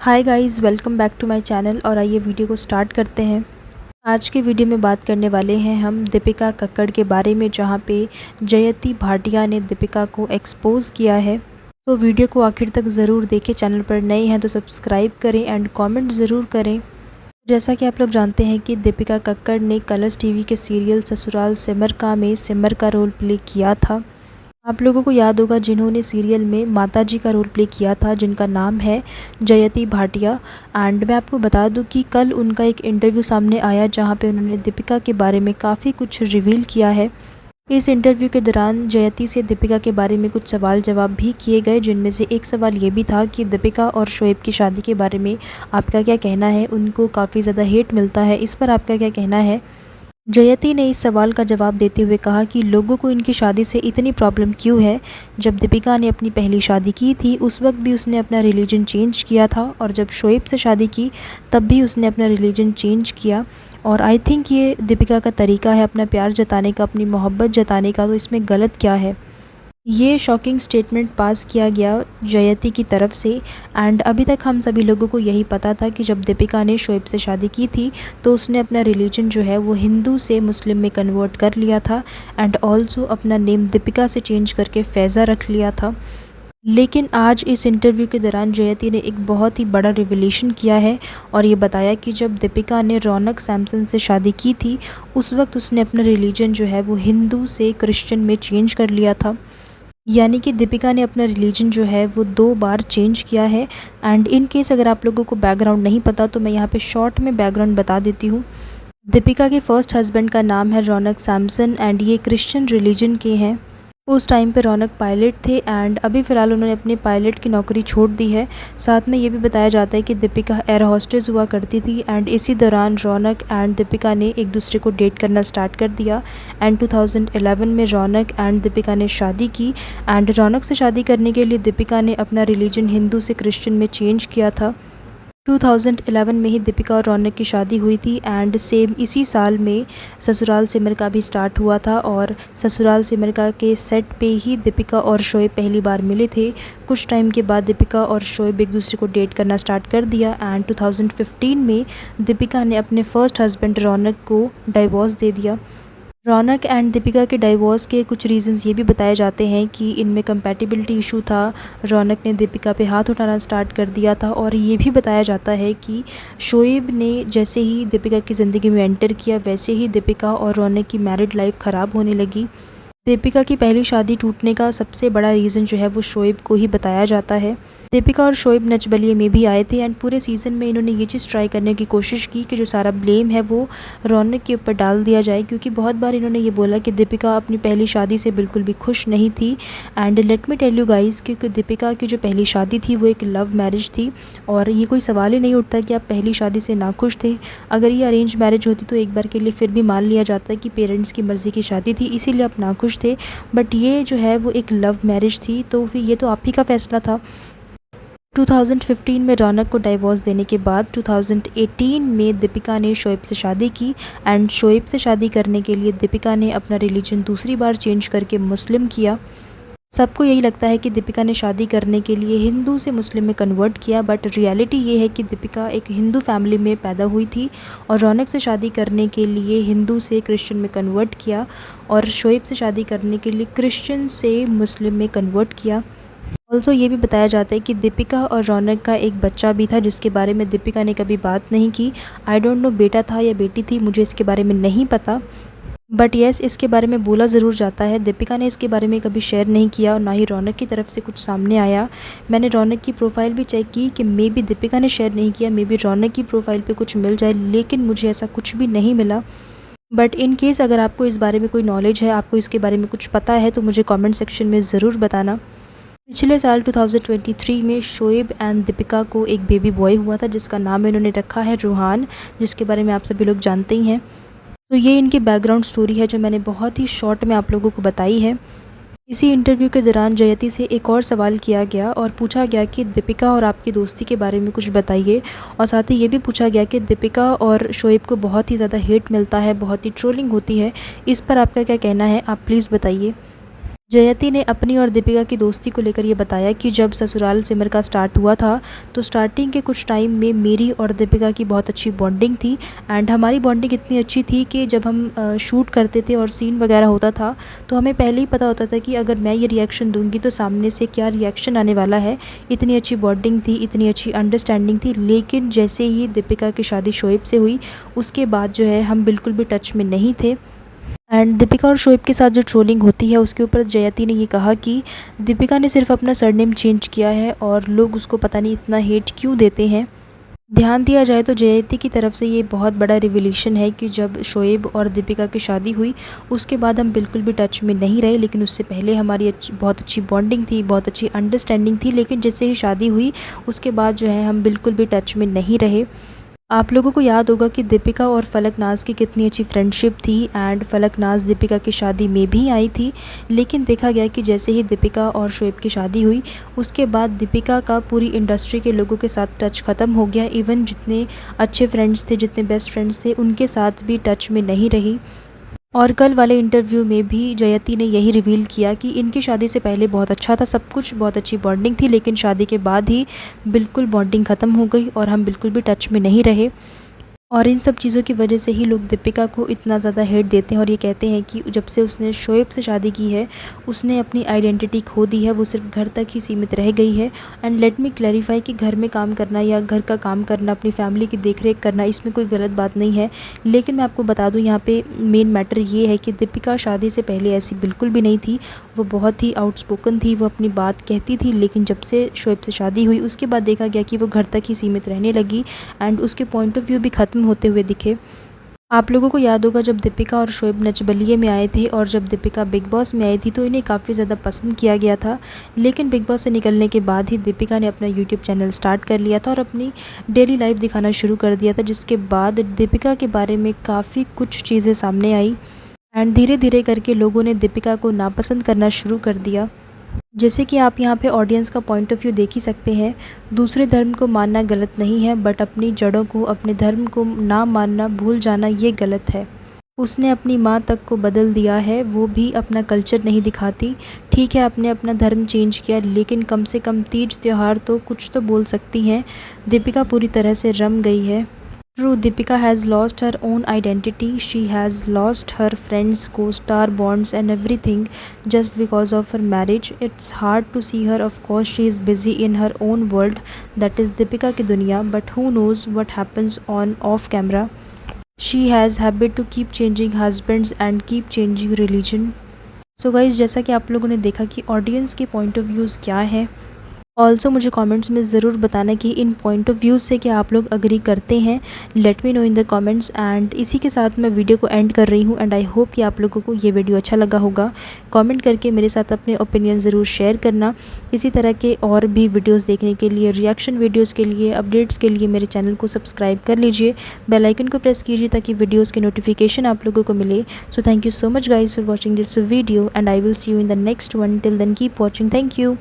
Hi guys, welcome back to my channel. और आइए video को स्टार्ट करते हैं। आज के वीडियो में बात करने वाले हैं हम दीपिका कक्कड़ के बारे में, जहां पे जयति भाटिया ने दीपिका को एक्सपोज किया है। तो वीडियो को आखिर तक ज़रूर देखें। चैनल पर नए हैं तो सब्सक्राइब करें एंड कमेंट ज़रूर करें। जैसा कि आप लोग जानते हैं कि दीपिका कक्कड़ ने कलर्स टीवी के सीरियल ससुराल सिमर का में सिमर का रोल प्ले किया था। आप लोगों को याद होगा जिन्होंने सीरियल में माताजी का रोल प्ले किया था, जिनका नाम है जयति भाटिया। एंड मैं आपको बता दूं कि कल उनका एक इंटरव्यू सामने आया, जहां पे उन्होंने दीपिका के बारे में काफ़ी कुछ रिवील किया है। इस इंटरव्यू के दौरान जयति से दीपिका के बारे में कुछ सवाल जवाब भी किए गए, जिनमें से एक सवाल ये भी था कि दीपिका और शोएब की शादी के बारे में आपका क्या कहना है। उनको काफ़ी ज़्यादा हेट मिलता है, इस पर आपका क्या कहना है। जयति ने इस सवाल का जवाब देते हुए कहा कि लोगों को इनकी शादी से इतनी प्रॉब्लम क्यों है। जब दीपिका ने अपनी पहली शादी की थी उस वक्त भी उसने अपना रिलीजन चेंज किया था, और जब शोएब से शादी की तब भी उसने अपना रिलीजन चेंज किया। और आई थिंक ये दीपिका का तरीका है अपना प्यार जताने का, अपनी मोहब्बत जताने का, तो इसमें गलत क्या है। ये शॉकिंग स्टेटमेंट पास किया गया जयति की तरफ से। एंड अभी तक हम सभी लोगों को यही पता था कि जब दीपिका ने शोएब से शादी की थी तो उसने अपना रिलीजन जो है वो हिंदू से मुस्लिम में कन्वर्ट कर लिया था, एंड ऑल्सो अपना नेम दीपिका से चेंज करके फ़ैज़ा रख लिया था। लेकिन आज इस इंटरव्यू के दौरान जयति ने एक बहुत ही बड़ा रिवीलेशन किया है, और ये बताया कि जब दीपिका ने रौनक सैमसन से शादी की थी उस वक्त उसने अपना रिलीजन जो है वो हिंदू से क्रिश्चियन में चेंज कर लिया था। यानी कि दीपिका ने अपना रिलीजन जो है वो 2 बार चेंज किया है। एंड इन केस अगर आप लोगों को बैकग्राउंड नहीं पता तो मैं यहाँ पे शॉर्ट में बैकग्राउंड बता देती हूँ। दीपिका के फर्स्ट हस्बैंड का नाम है रौनक सैमसन, एंड ये क्रिश्चियन रिलीजन के हैं। उस टाइम पे रौनक पायलट थे, एंड अभी फ़िलहाल उन्होंने अपनी पायलट की नौकरी छोड़ दी है। साथ में ये भी बताया जाता है कि दीपिका एयर होस्टेस हुआ करती थी, एंड इसी दौरान रौनक एंड दीपिका ने एक दूसरे को डेट करना स्टार्ट कर दिया। एंड 2011 में रौनक एंड दीपिका ने शादी की। एंड रौनक से शादी करने के लिए दीपिका ने अपना रिलीजन हिंदू से क्रिश्चियन में चेंज किया था। 2011 में ही दीपिका और रौनक की शादी हुई थी, एंड सेम इसी साल में ससुराल सिमर का भी स्टार्ट हुआ था। और ससुराल सिमर का के सेट पे ही दीपिका और शोएब पहली बार मिले थे। कुछ टाइम के बाद दीपिका और शोएब एक दूसरे को डेट करना स्टार्ट कर दिया, एंड 2015 में दीपिका ने अपने फर्स्ट हस्बैंड रौनक को डाइवोर्स दे दिया। रौनक एंड दीपिका के डाइवोर्स के कुछ रीज़न्स ये भी बताए जाते हैं कि इनमें कंपैटिबिलिटी इशू था। रौनक ने दीपिका पे हाथ उठाना स्टार्ट कर दिया था, और ये भी बताया जाता है कि शोएब ने जैसे ही दीपिका की ज़िंदगी में एंटर किया वैसे ही दीपिका और रौनक की मैरिड लाइफ ख़राब होने लगी। दीपिका की पहली शादी टूटने का सबसे बड़ा रीज़न जो है वो शोएब को ही बताया जाता है। दीपिका और शोएब नच बलिए में भी आए थे, एंड पूरे सीज़न में इन्होंने ये चीज़ ट्राई करने की कोशिश की कि जो सारा ब्लेम है वो रौनक के ऊपर डाल दिया जाए, क्योंकि बहुत बार इन्होंने ये बोला कि दीपिका अपनी पहली शादी से बिल्कुल भी खुश नहीं थी। And let me tell you guys, क्योंकि दीपिका की जो पहली शादी थी वो एक लव मैरिज थी, और ये कोई सवाल ही नहीं उठता कि आप पहली शादी से नाखुश थे। अगर ये अरेंज मैरिज होती तो एक बार के लिए फिर भी मान लिया जाता कि पेरेंट्स की मर्ज़ी की शादी थी इसीलिए आप नाखुश थे, बट ये जो है वो एक लव मैरिज थी, तो फिर ये तो आप ही का फैसला था। 2015 में रौनक को डाइवोर्स देने के बाद 2018 में दीपिका ने शोएब से शादी की, एंड शोएब से शादी करने के लिए दीपिका ने अपना रिलीजन दूसरी बार चेंज करके मुस्लिम किया। सबको यही लगता है कि दीपिका ने शादी करने के लिए हिंदू से मुस्लिम में कन्वर्ट किया, बट रियलिटी ये है कि दीपिका एक हिंदू फैमिली में पैदा हुई थी और रौनक से शादी करने के लिए हिंदू से क्रिश्चियन में कन्वर्ट किया, और शोएब से शादी करने के लिए क्रिश्चियन से मुस्लिम में कन्वर्ट किया। ऑल्सो ये भी बताया जाता है कि दीपिका और रौनक का एक बच्चा भी था, जिसके बारे में दीपिका ने कभी बात नहीं की। आई डोंट नो बेटा था या बेटी थी, मुझे इसके बारे में नहीं पता, बट येस इसके बारे में बोला ज़रूर जाता है। दीपिका ने इसके बारे में कभी शेयर नहीं किया, और ना ही रौनक की तरफ से कुछ सामने आया। मैंने रौनक की प्रोफाइल भी चेक की कि मे बी दीपिका ने शेयर नहीं किया, मे बी रौनक की प्रोफाइल पे कुछ मिल जाए, लेकिन मुझे ऐसा कुछ भी नहीं मिला। बट इन केस अगर आपको इस बारे में कोई नॉलेज है, आपको इसके बारे में कुछ पता है, तो मुझे कमेंट सेक्शन में ज़रूर बताना। पिछले साल 2023 में शोएब एंड दीपिका को एक बेबी बॉय हुआ था, जिसका नाम इन्होंने रखा है रूहान, जिसके बारे में आप सभी लोग जानते ही हैं। तो ये इनकी बैकग्राउंड स्टोरी है जो मैंने बहुत ही शॉर्ट में आप लोगों को बताई है। इसी इंटरव्यू के दौरान जयति से एक और सवाल किया गया और पूछा गया कि दीपिका और आपकी दोस्ती के बारे में कुछ बताइए, और साथ ही ये भी पूछा गया कि दीपिका और शोएब को बहुत ही ज़्यादा हेट मिलता है, बहुत ही ट्रोलिंग होती है, इस पर आपका क्या कहना है, आप प्लीज़ बताइए। जयति ने अपनी और दीपिका की दोस्ती को लेकर ये बताया कि जब ससुराल सिमर का स्टार्ट हुआ था तो स्टार्टिंग के कुछ टाइम में मेरी और दीपिका की बहुत अच्छी बॉन्डिंग थी एंड हमारी बॉन्डिंग इतनी अच्छी थी कि जब हम शूट करते थे और सीन वगैरह होता था तो हमें पहले ही पता होता था कि अगर मैं ये रिएक्शन दूंगी तो सामने से क्या रिएक्शन आने वाला है। इतनी अच्छी बॉन्डिंग थी, इतनी अच्छी अंडरस्टैंडिंग थी। लेकिन जैसे ही दीपिका की शादी शोएब से हुई उसके बाद जो है हम बिल्कुल भी टच में नहीं थे। एंड दीपिका और शोएब के साथ जो ट्रोलिंग होती है उसके ऊपर जयति ने ये कहा कि दीपिका ने सिर्फ अपना सरनेम चेंज किया है और लोग उसको पता नहीं इतना हेट क्यों देते हैं। ध्यान दिया जाए तो जयति की तरफ से ये बहुत बड़ा रिवलेशन है कि जब शोएब और दीपिका की शादी हुई उसके बाद हम बिल्कुल भी टच में नहीं रहे, लेकिन उससे पहले हमारी बहुत अच्छी बॉन्डिंग थी, बहुत अच्छी अंडरस्टैंडिंग थी। लेकिन जैसे ही शादी हुई उसके बाद जो है हम बिल्कुल भी टच में नहीं रहे। आप लोगों को याद होगा कि दीपिका और फलकनाज की कितनी अच्छी फ्रेंडशिप थी एंड फलकनाज दीपिका की शादी में भी आई थी। लेकिन देखा गया कि जैसे ही दीपिका और शोएब की शादी हुई उसके बाद दीपिका का पूरी इंडस्ट्री के लोगों के साथ टच ख़त्म हो गया। इवन जितने अच्छे फ्रेंड्स थे, जितने बेस्ट फ्रेंड्स थे, उनके साथ भी टच में नहीं रही। और कल वाले इंटरव्यू में भी जयति ने यही रिवील किया कि इनकी शादी से पहले बहुत अच्छा था, सब कुछ बहुत अच्छी बॉन्डिंग थी, लेकिन शादी के बाद ही बिल्कुल बॉन्डिंग ख़त्म हो गई और हम बिल्कुल भी टच में नहीं रहे। और इन सब चीज़ों की वजह से ही लोग दीपिका को इतना ज़्यादा हेट देते हैं और ये कहते हैं कि जब से उसने शोएब से शादी की है उसने अपनी आइडेंटिटी खो दी है, वो सिर्फ घर तक ही सीमित रह गई है। एंड लेट मी क्लैरिफाई कि घर में काम करना या घर का काम करना, अपनी फैमिली की देखरेख करना, इसमें कोई गलत बात नहीं है। लेकिन मैं आपको बता दूँ यहाँ पे मेन मैटर ये है कि दीपिका शादी से पहले ऐसी बिल्कुल भी नहीं थी। वो बहुत ही आउटस्पोकन थी, वो अपनी बात कहती थी। लेकिन जब से शोएब से शादी हुई उसके बाद देखा गया कि वो घर तक ही सीमित रहने लगी एंड उसके पॉइंट ऑफ व्यू भी ख़त्म होते हुए दिखे। आप लोगों को याद होगा जब दीपिका और शोएब नच बलिए में आए थे और जब दीपिका बिग बॉस में आई थी तो इन्हें काफ़ी ज़्यादा पसंद किया गया था। लेकिन बिग बॉस से निकलने के बाद ही दीपिका ने अपना यूट्यूब चैनल स्टार्ट कर लिया था और अपनी डेली लाइफ दिखाना शुरू कर दिया था, जिसके बाद दीपिका के बारे में काफ़ी कुछ चीज़ें सामने आई एंड धीरे धीरे करके लोगों ने दीपिका को नापसंद करना शुरू कर दिया। जैसे कि आप यहाँ पे ऑडियंस का पॉइंट ऑफ व्यू देख ही सकते हैं। दूसरे धर्म को मानना गलत नहीं है, बट अपनी जड़ों को, अपने धर्म को ना मानना, भूल जाना, ये गलत है। उसने अपनी माँ तक को बदल दिया है, वो भी अपना कल्चर नहीं दिखाती। ठीक है, आपने अपना धर्म चेंज किया, लेकिन कम से कम तीज त्यौहार तो कुछ तो बोल सकती हैं। दीपिका पूरी तरह से रम गई है। True, Deepika has lost her own identity. She has lost her friends, co-star bonds and everything just because of her marriage. It's hard to see her. Of course, she is busy in her own world. That is Deepika ki duniya. But who knows what happens on off camera. She has habit to keep changing husbands and keep changing religion. So guys, जैसा कि आप लोगों ने देखा कि audience के point of views क्या है। ऑल्सो मुझे कमेंट्स में ज़रूर बताना कि इन पॉइंट ऑफ व्यूज़ से क्या आप लोग अग्री करते हैं। Let me know in the comments. And इसी के साथ मैं वीडियो को एंड कर रही हूँ एंड आई होप कि आप लोगों को ये वीडियो अच्छा लगा होगा। कमेंट करके मेरे साथ अपने ओपिनियन ज़रूर शेयर करना। इसी तरह के और भी वीडियोज़ देखने के लिए, रिएक्शन वीडियोज़ के लिए, अपडेट्स के लिए मेरे चैनल को सब्सक्राइब कर लीजिए, बेल आइकन को प्रेस कीजिए ताकि वीडियोज़ की नोटिफिकेशन आप लोगों को मिले। So thank you so much guys for watching this video and I will see you in the next one. Till then keep watching. Thank you.